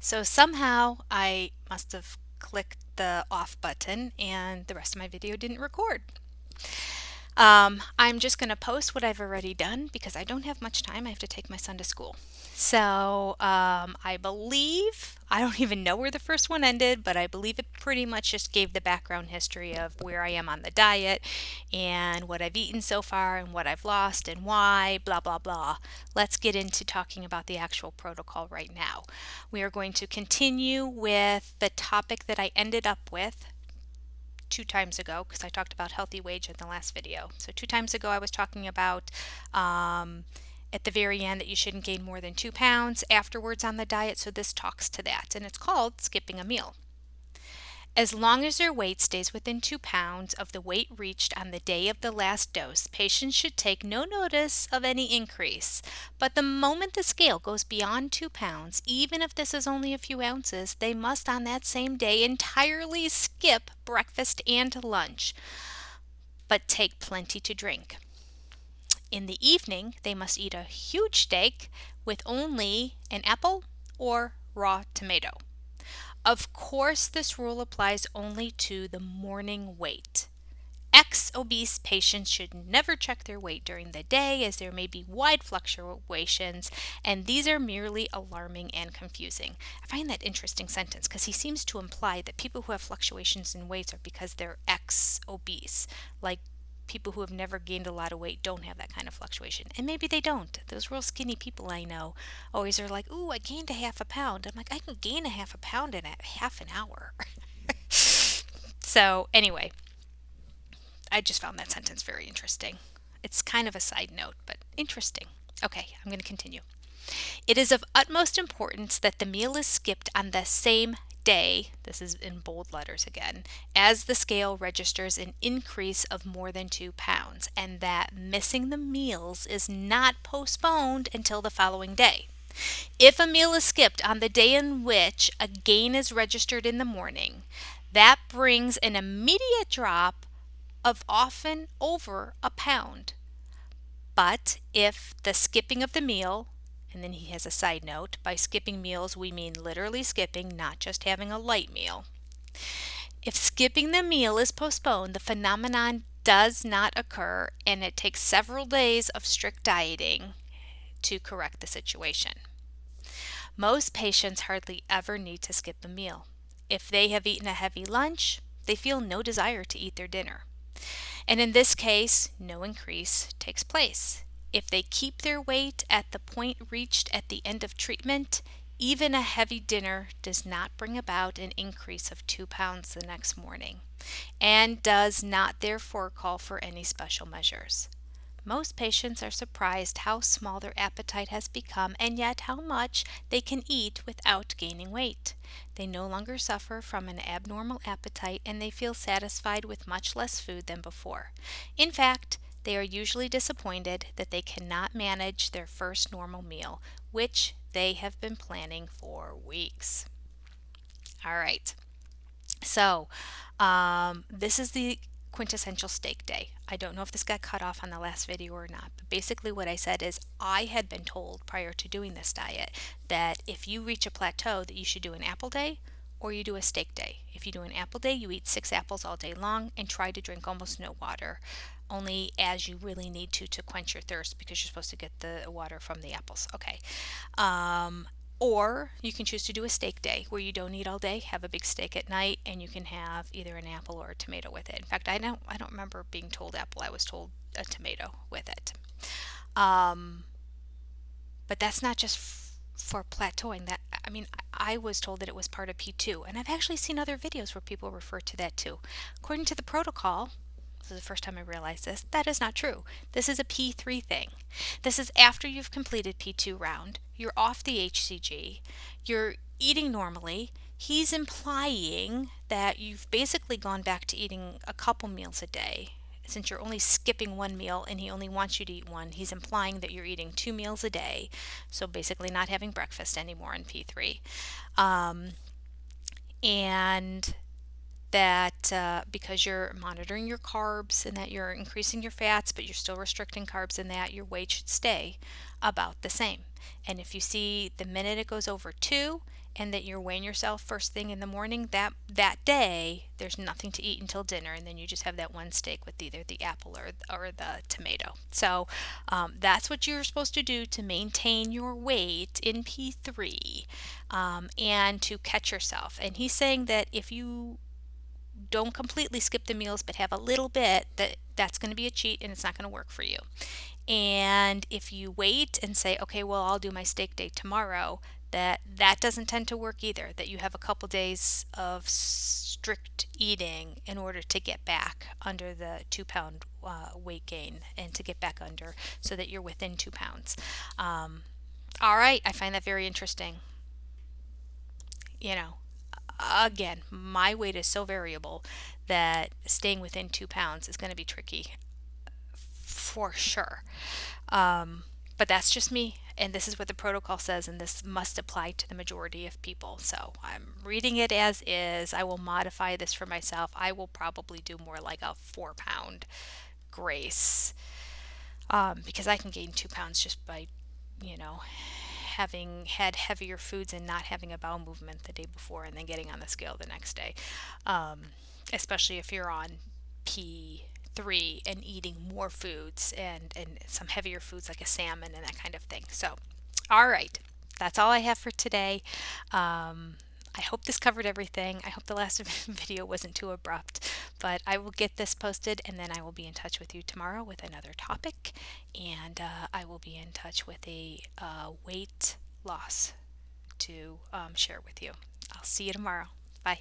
So somehow I must have clicked the off button and the rest of my video didn't record. I'm just going to post what I've already done because I don't have much time. I have to take my son to school. So I believe, I don't even know where the first one ended, but I believe it pretty much just gave the background history of where I am on the diet and what I've eaten so far and what I've lost and why, blah, blah, blah. Let's get into talking about the actual protocol right now. We are going to continue with the topic that I ended up with 2 times ago because I talked about healthy weight in the last video. So 2 times ago I was talking about at the very end that you shouldn't gain more than 2 pounds afterwards on the diet. So this talks to that, and it's called skipping a meal. As long as your weight stays within 2 pounds of the weight reached on the day of the last dose, patients should take no notice of any increase. But the moment the scale goes beyond 2 pounds, even if this is only a few ounces, they must on that same day entirely skip breakfast and lunch, but take plenty to drink. In the evening, they must eat a huge steak with only an apple or raw tomato. Of course, this rule applies only to the morning weight. Ex-obese patients should never check their weight during the day as there may be wide fluctuations, and these are merely alarming and confusing. I find that interesting sentence because he seems to imply that people who have fluctuations in weights are because they're ex-obese, like people who have never gained a lot of weight don't have that kind of fluctuation. And maybe they don't. Those real skinny people I know always are like, ooh, I gained a half a pound. I'm like, I can gain a half a pound in a half an hour. So, anyway, I just found that sentence very interesting. It's kind of a side note, but interesting. Okay, I'm going to continue. It is of utmost importance that the meal is skipped on the same day, this is in bold letters again, as the scale registers an increase of more than 2 pounds, and that missing the meals is not postponed until the following day. If a meal is skipped on the day in which a gain is registered in the morning, that brings an immediate drop of often over a pound. But if the skipping of the meal, and then he has a side note, by skipping meals we mean literally skipping, not just having a light meal. If skipping the meal is postponed, the phenomenon does not occur, and it takes several days of strict dieting to correct the situation. Most patients hardly ever need to skip a meal. If they have eaten a heavy lunch, they feel no desire to eat their dinner. And in this case, no increase takes place. If they keep their weight at the point reached at the end of treatment, even a heavy dinner does not bring about an increase of 2 pounds the next morning, and does not therefore call for any special measures. Most patients are surprised how small their appetite has become and yet how much they can eat without gaining weight. They no longer suffer from an abnormal appetite and they feel satisfied with much less food than before. In fact, they are usually disappointed that they cannot manage their first normal meal, which they have been planning for weeks. All right. So, this is the quintessential steak day. I don't know if this got cut off on the last video or not, but basically what I said is I had been told prior to doing this diet that if you reach a plateau that you should do an apple day or you do a steak day. If you do an apple day, you eat 6 apples all day long and try to drink almost no water, only as you really need to quench your thirst because you're supposed to get the water from the apples. Okay. Or you can choose to do a steak day where you don't eat all day, have a big steak at night, and you can have either an apple or a tomato with it. In fact, I don't remember being told apple. I was told a tomato with it. Um, but that's not just for plateauing. That I mean, I was told that it was part of P2, and I've actually seen other videos where people refer to that too. According to the protocol, this is the first time I realized this, that is not true. This is a P3 thing. This is after you've completed P2 round, you're off the HcG, you're eating normally. He's implying that you've basically gone back to eating a couple meals a day. Since you're only skipping one meal and he only wants you to eat one, he's implying that you're eating 2 meals a day. So basically not having breakfast anymore in P3. And that because you're monitoring your carbs and that you're increasing your fats, but you're still restricting carbs, and that your weight should stay about the same. And if you see the minute it goes over 2 and that you're weighing yourself first thing in the morning, that day there's nothing to eat until dinner, and then you just have that one steak with either the apple or the tomato. So that's what you're supposed to do to maintain your weight in P3, and to catch yourself. And he's saying that if you don't completely skip the meals but have a little bit, that's going to be a cheat and it's not going to work for you. And if you wait and say, okay, well, I'll do my steak day tomorrow, that doesn't tend to work either. That you have a couple days of strict eating in order to get back under the 2 pound weight gain, and to get back under so that you're within 2 pounds. All right, I find that very interesting. You know, again, my weight is so variable that staying within 2 pounds is going to be tricky for sure. But that's just me, and this is what the protocol says, and this must apply to the majority of people. So I'm reading it as is. I will modify this for myself. I will probably do more like a 4 pound grace, because I can gain 2 pounds just by, you know, having had heavier foods and not having a bowel movement the day before and then getting on the scale the next day. Um, Especially if you're on P3 and eating more foods and some heavier foods like a salmon and that kind of thing. So, all right, that's all I have for today. I hope this covered everything. I hope the last video wasn't too abrupt, but I will get this posted and then I will be in touch with you tomorrow with another topic, and I will be in touch with a weight loss to share with you. I'll see you tomorrow. Bye.